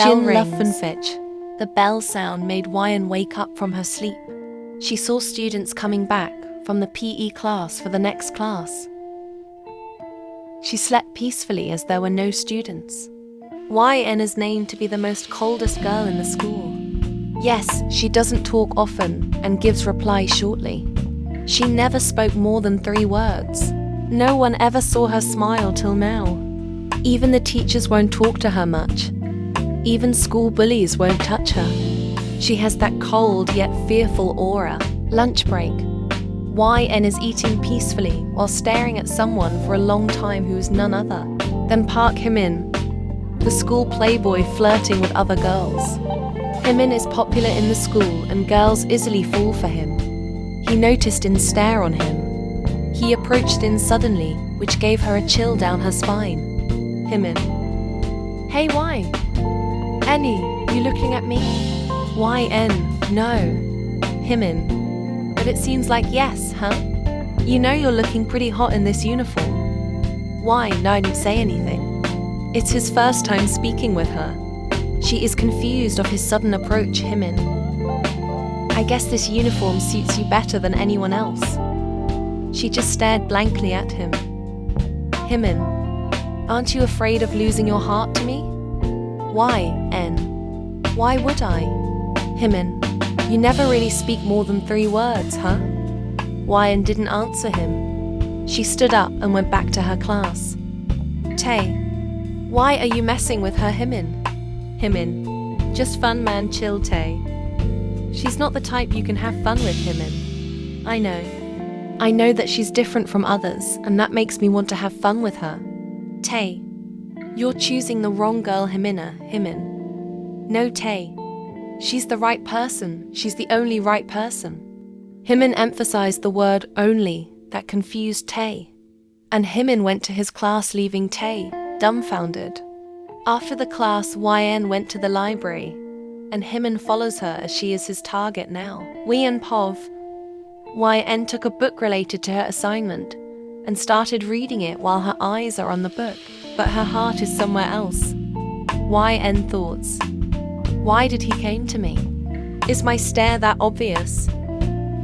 bell rings. Bangtanfanfics. The bell sound made Wyan wake up from her sleep. She saw students coming back from the PE class for the next class. She slept peacefully as there were no students. Yn is named to be the most coldest girl in the school. Yes, she doesn't talk often and gives reply shortly. She never spoke more than 3 words. No one ever saw her smile till now. Even the teachers won't talk to her much. Even school bullies won't touch her. She has that cold yet fearful aura. Lunch break. Yn is eating peacefully while staring at someone for a long time who is none other than Parkjiminff, the school playboy flirting with other girls. Jimin is popular in the school and girls easily fall for him. He noticed In stare on him. He approached In suddenly, which gave her a chill down her spine. Jimin. Hey, why? Annie, you looking at me? Yn, no. Jimin. But it seems like yes, huh? You know you're looking pretty hot in this uniform. Why don't say anything? It's his first time speaking with her. She is confused of his sudden approach. Jimin. I guess this uniform suits you better than anyone else. She just stared blankly at him. Jimin. Aren't you afraid of losing your heart to me? Yn. Why would I? Jimin. You never really speak more than 3 words, huh? Yn didn't answer him. She stood up and went back to her class. Tay. Why are you messing with her, Jimin? Jimin. Just fun, man, chill, Tay. She's not the type you can have fun with, Jimin. I know. I know that she's different from others, and that makes me want to have fun with her. Tay. You're choosing the wrong girl, Jimin. No, Tay. She's the right person. She's the only right person. Jimin emphasized the word only that confused Tay. And Jimin went to his class, leaving Tay dumbfounded. After the class, Yn went to the library, and Jimin follows her as she is his target now. Yn took a book related to her assignment and started reading it while her eyes are on the book, but her heart is somewhere else. Yn thoughts. Why did he came to me? Is my stare that obvious?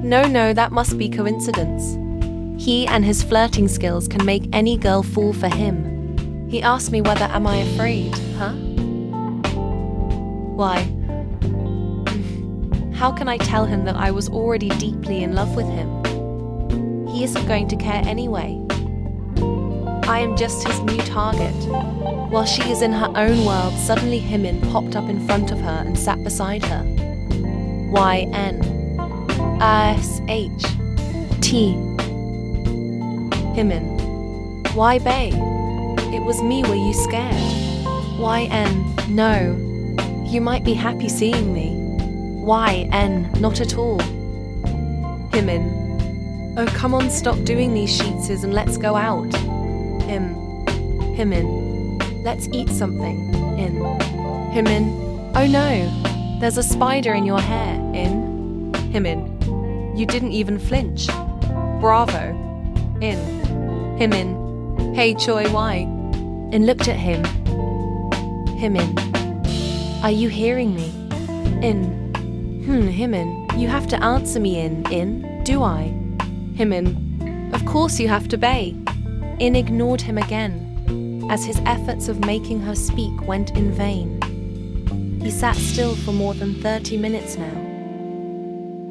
No, that must be coincidence. He and his flirting skills can make any girl fall for him. He asked me whether am I afraid, huh? Why? How can I tell him that I was already deeply in love with him? He isn't going to care anyway. I am just his new target. While she is in her own world, suddenly Jimin popped up in front of her and sat beside her. Yn. S-H-T. Jimin. Why, bae? It was me, were you scared? Yn. No. You might be happy seeing me. Yn. Not at all. Jimin. Oh, come on, stop doing these sheets and let's go out. Jimin. Let's eat something. Jimin. Oh no, there's a spider in your hair. Jimin. You didn't even flinch. Bravo. Jimin. Hey Choi, why? Looked at him. Jimin. Are you hearing me? Jimin. You have to answer me do I? Jimin. Of course you have to, bae. Ignored him again, as his efforts of making her speak went in vain. He sat still for more than 30 minutes now.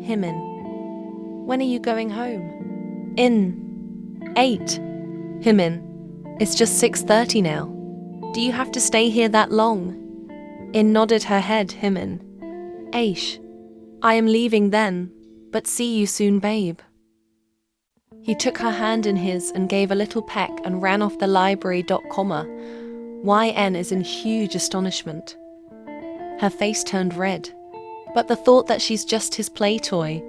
Jimin. When are you going home? 8. Jimin. It's just 6:30 now. Do you have to stay here that long? Nodded her head. Jimin. Aish. I am leaving then, but see you soon, babe. He took her hand in his and gave a little peck and ran off the library. Yn is in huge astonishment. Her face turned red, but the thought that she's just his play toy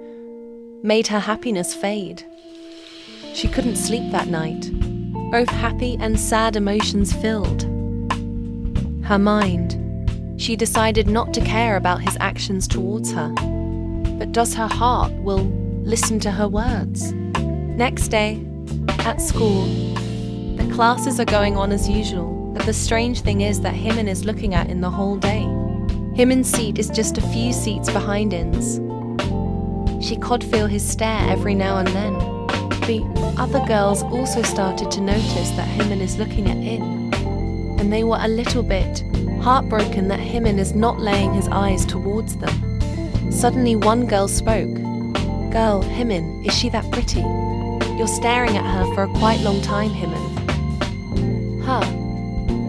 made her happiness fade. She couldn't sleep that night. Both happy and sad emotions filled her mind. She decided not to care about his actions towards her, but does her heart will listen to her words? Next day, at school, the classes are going on as usual, but the strange thing is that Jimin is looking at in the whole day. Himin's seat is just a few seats behind In's. She could feel his stare every now and then. The other girls also started to notice that Jimin is looking at In, and they were a little bit heartbroken that Jimin is not laying his eyes towards them. Suddenly one girl spoke. "Girl, Jimin, is she that pretty? You're staring at her for a quite long time, Jimin." "Huh?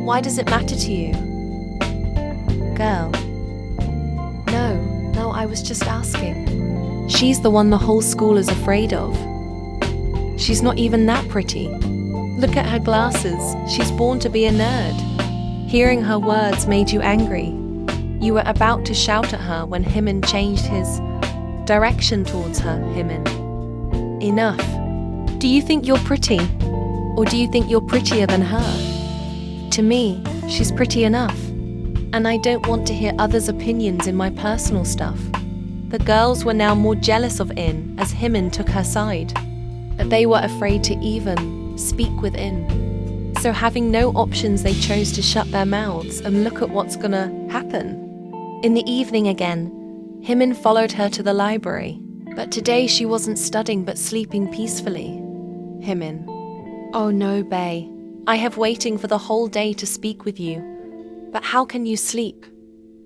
Why does it matter to you?" "Girl. No, I was just asking. She's the one the whole school is afraid of. She's not even that pretty. Look at her glasses. She's born to be a nerd." Hearing her words made you angry. You were about to shout at her when Jimin changed his direction towards her. "Jimin, enough. Do you think you're pretty? Or do you think you're prettier than her? To me, she's pretty enough. And I don't want to hear others' opinions in my personal stuff." The girls were now more jealous of In as Jimin took her side, but they were afraid to even speak with In. So having no options, they chose to shut their mouths and look at what's gonna happen. In the evening again, Jimin followed her to the library, but today she wasn't studying but sleeping peacefully. Jimin: "Oh no, bae. I have waiting for the whole day to speak with you. But how can you sleep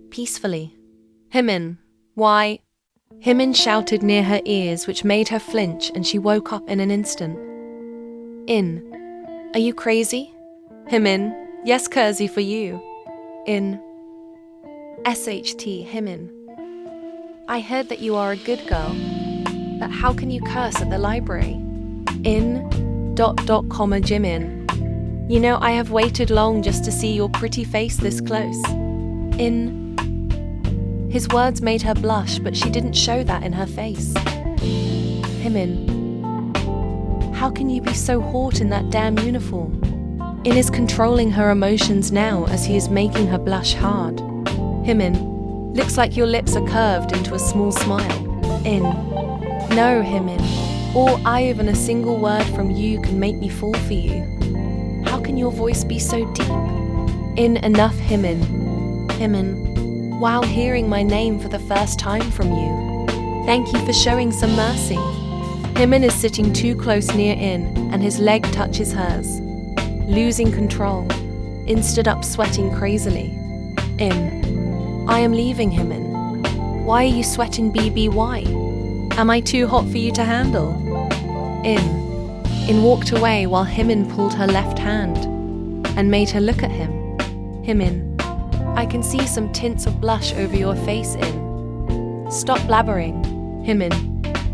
peacefully?" "Jimin, why?" Jimin shouted near her ears, which made her flinch, and she woke up in an instant. In: "Are you crazy?" Jimin: "Yes, crazy for you." In: "SHT, Jimin. I heard that you are a good girl, but how can you curse at the library?" In: Jimin. "You know, I have waited long just to see your pretty face this close." In: His words made her blush, but she didn't show that in her face. Jimin: "How can you be so hot in that damn uniform?" In is controlling her emotions now as he is making her blush hard. Jimin: "Looks like your lips are curved into a small smile." In: "No, Jimin. Or I even a single word from you can make me fall for you. How can your voice be so deep?" In: "Enough, Jimin." Jimin: "Wow, hearing my name for the first time from you. Thank you for showing some mercy." Jimin is sitting too close near In, and his leg touches hers. Losing control, In stood up sweating crazily. In: "I am leaving, Jimin. Why are you sweating, BBY? Am I too hot for you to handle?" In walked away while Jimin pulled her left hand and made her look at him. Jimin: "I can see some tints of blush over your face, In. Stop blabbering." Jimin: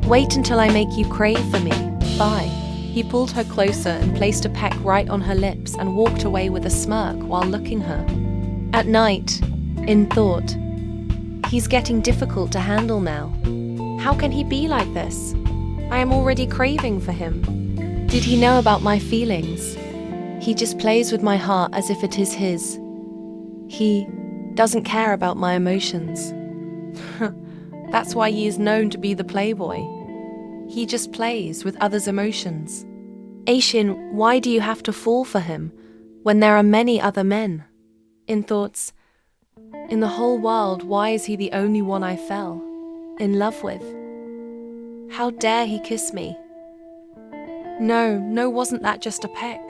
"Wait until I make you crave for me. Bye." He pulled her closer and placed a peck right on her lips and walked away with a smirk while looking her. At night, In thought, "He's getting difficult to handle now. How can he be like this? I am already craving for him. Did he know about my feelings? He just plays with my heart as if it is his. He doesn't care about my emotions." That's why he is known to be the playboy. He just plays with others' emotions. Aishin, why do you have to fall for him when there are many other men? In thoughts, in the whole world, why is he the only one I fell in love with? How dare he kiss me? No, wasn't that just a peck?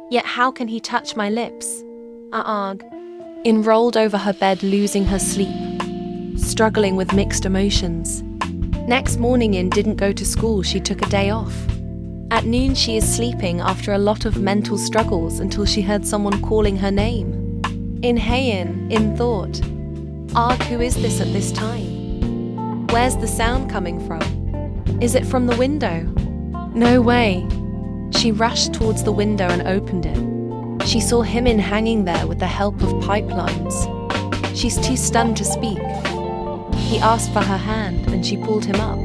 Yet how can he touch my lips? In rolled over her bed, losing her sleep, struggling with mixed emotions. Next morning, In didn't go to school. She took a day off. At noon, she is sleeping after a lot of mental struggles until she heard someone calling her name. Hey, In thought, who is this at this time? Where's the sound coming from? Is it from the window? No way. She rushed towards the window and opened it. She saw Jimin hanging there with the help of pipelines. She's too stunned to speak. He asked for her hand and she pulled him up.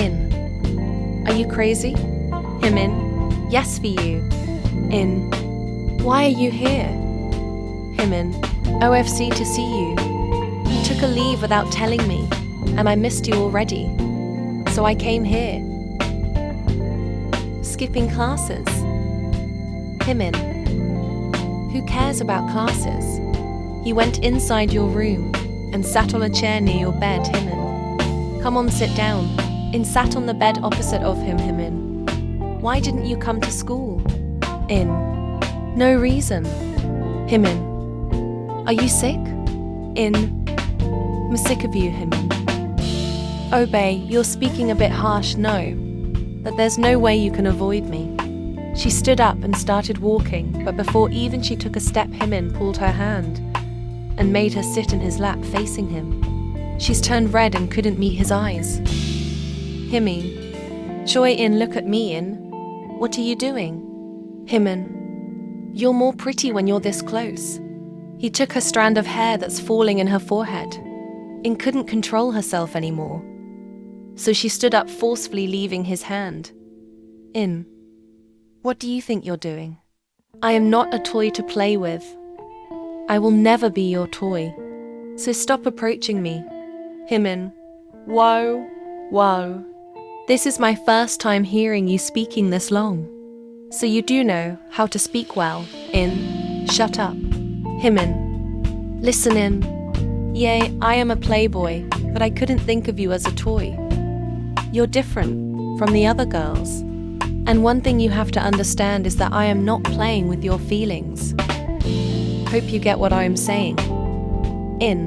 In: "Are you crazy?" Jimin: "Yes, for you." In: "Why are you here?" Jimin: "OFC to see you. You took a leave without telling me, and I missed you already. So I came here." Skipping classes? Jimin: "Who cares about classes? He went inside your room. and sat on a chair near your bed, Jimin. Come on, sit down. In sat on the bed opposite of him, Jimin. Why didn't you come to school? In. No reason. Jimin. Are you sick? In. I'm sick of you, Jimin. Oh, bae, you're speaking a bit harsh, no. But there's no way you can avoid me. She stood up and started walking, but before even she took a step, Jimin pulled her hand and made her sit in his lap facing him. She's turned red and couldn't meet his eyes. Jimin. Choi In, look at me, In. What are you doing? Jimin. You're more pretty when you're this close. He took her strand of hair that's falling in her forehead. In couldn't control herself anymore. So she stood up forcefully, leaving his hand. In. What do you think you're doing? I am not a toy to play with. I will never be your toy. So stop approaching me. Jimin. Whoa, whoa. This is my first time hearing you speaking this long. So you do know how to speak well. In. Shut up. Jimin. Listen, In. Yay, I am a playboy, but I couldn't think of you as a toy. You're different from the other girls. And one thing you have to understand is that I am not playing with your feelings. Hope you get what I am saying. In.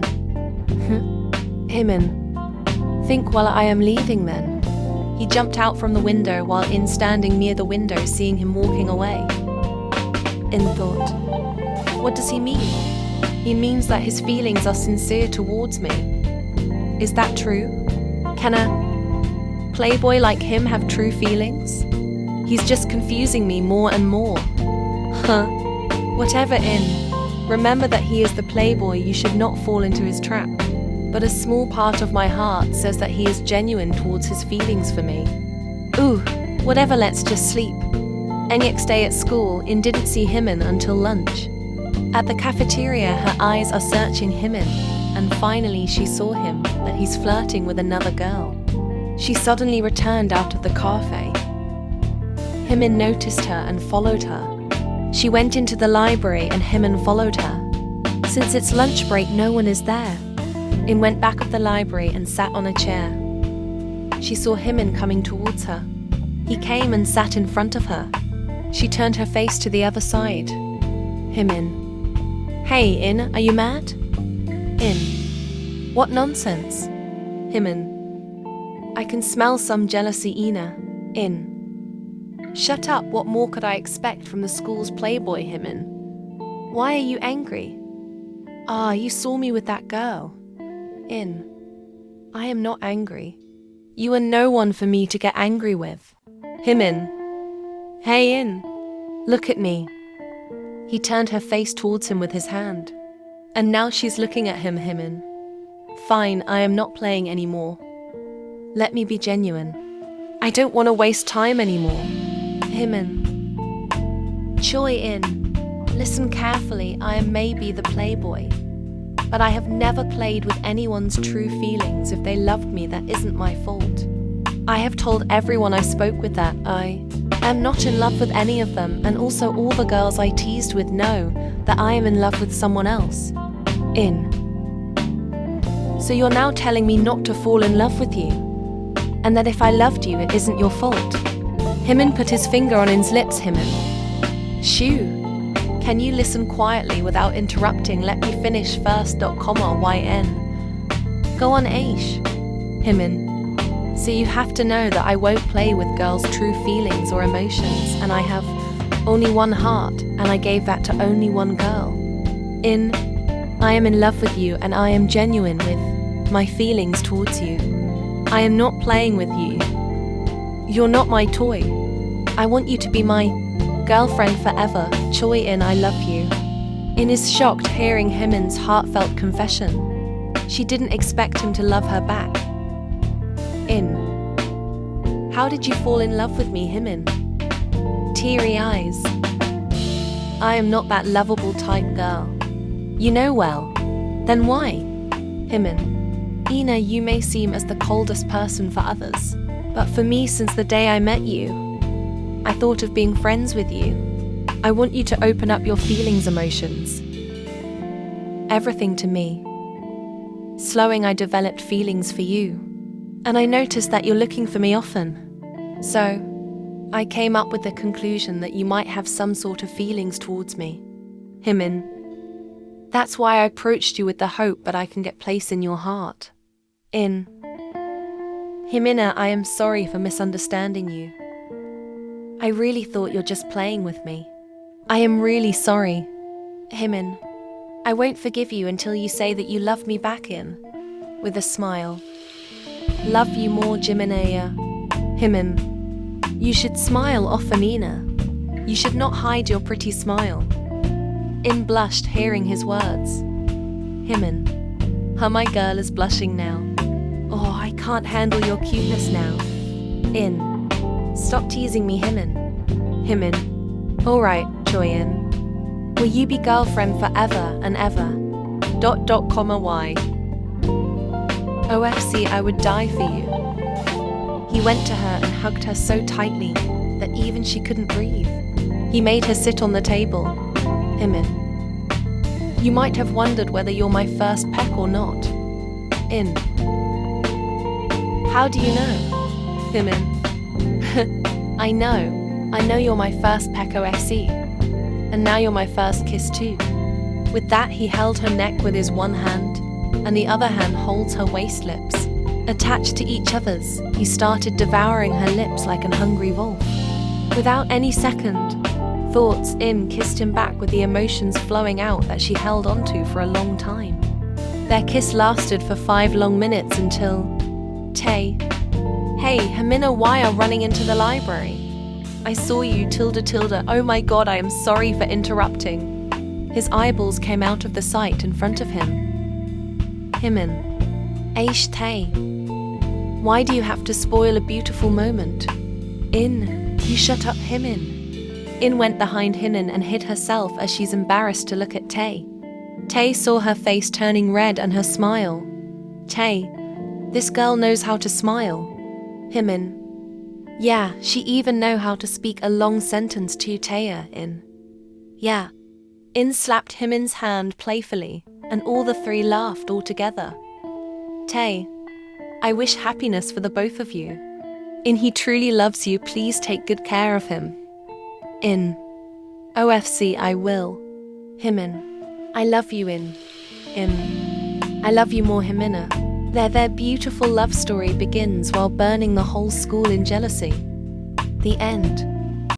Jimin. Think while I am leaving then. He jumped out from the window while In standing near the window, seeing him walking away. In thought, what does he mean? He means that his feelings are sincere towards me. Is that true? Can a playboy like him have true feelings? He's just confusing me more and more. Whatever, In. Remember that he is the playboy, you should not fall into his trap. But a small part of my heart says that he is genuine towards his feelings for me. Ooh, whatever, let's just sleep. Next day at school, In didn't see Jimin until lunch. At the cafeteria, her eyes are searching Jimin, and finally she saw him, that he's flirting with another girl. She suddenly returned out of the cafe. Jimin noticed her and followed her. She went into the library and Jimin followed her. Since it's lunch break, no one is there. In went back of the library and sat on a chair. She saw Jimin coming towards her. He came and sat in front of her. She turned her face to the other side. Jimin. Hey, In, are you mad? In. What nonsense? Jimin. I can smell some jealousy, Ina. In. Shut up, what more could I expect from the school's playboy, Jimin? Why are you angry? Ah, you saw me with that girl. In. I am not angry. You are no one for me to get angry with. Jimin. Hey, In. Look at me. He turned her face towards him with his hand. And now she's looking at him, Jimin. Fine, I am not playing anymore. Let me be genuine. I don't want to waste time anymore. Jimin. Choi In. Listen carefully, I am maybe the playboy. But I have never played with anyone's true feelings. If they loved me, that isn't my fault. I have told everyone I spoke with that I am not in love with any of them, and also all the girls I teased with know that I am in love with someone else. In. So you're now telling me not to fall in love with you? And that if I loved you, it isn't your fault? Jimin put his finger on In's lips. Jimin. Shoo. Can you listen quietly without interrupting? Let me finish first. YN. Go on, Aish. Jimin. So you have to know that I won't play with girls' true feelings or emotions, and I have only one heart, and I gave that to only one girl. In. I am in love with you, and I am genuine with my feelings towards you. I am not playing with you. You're not my toy. I want you to be my girlfriend forever. Choi In, I love you. In is shocked hearing Jimin's heartfelt confession. She didn't expect him to love her back. In. How did you fall in love with me, Jimin? Teary eyes. I am not that lovable type girl. You know well. Then why? Jimin. Ina, you may seem as the coldest person for others, but for me, since the day I met you, I thought of being friends with you. I want you to open up your feelings, emotions. Everything to me. Slowing, I developed feelings for you. And I noticed that you're looking for me often. So, I came up with the conclusion that you might have some sort of feelings towards me. Jimin. That's why I approached you with the hope that I can get place in your heart. Jimina, I am sorry for misunderstanding you. I really thought you're just playing with me. I am really sorry. Jimin, I won't forgive you until you say that you love me back with a smile. Love you more, Jiminaya. Jimin, you should smile often, Ina. You should not hide your pretty smile. Blushed, hearing his words. Jimin, my girl is blushing now. Oh, I can't handle your cuteness now. Stop teasing me, Jimin. Alright, Joyin. Will you be girlfriend forever and ever? Y. OFC, I would die for you. He went to her and hugged her so tightly that even she couldn't breathe. He made her sit on the table. Jimin, you might have wondered whether you're my first peck or not. How do you know? Jimin, I know you're my first peck OFC. And now you're my first kiss too. With that, he held her neck with his one hand, and the other hand holds her waist lips. Attached to each other's, he started devouring her lips like an hungry wolf. Without any second thoughts, kissed him back with the emotions flowing out that she held onto for a long time. Their kiss lasted for 5 long minutes until Tay. Hey, Jimina, why are running into the library? I saw you, tilde. Oh my god, I am sorry for interrupting. His eyeballs came out of the sight in front of him. Jimin. Aish Tay. Why do you have to spoil a beautiful moment? You shut up, Jimin. Went behind Jimin and hid herself as she's embarrassed to look at Tay. Tay saw her face turning red and her smile. Tay, this girl knows how to smile. Jimin. Yeah, she even know how to speak a long sentence to Taya. Yeah. Slapped Jimin's hand playfully, and all the 3 laughed all together. Tay, I wish happiness for the both of you. He truly loves you, please take good care of him. OFC, I will. Jimin, I love you I love you more, Jimina. Their beautiful love story begins while burning the whole school in jealousy. The end.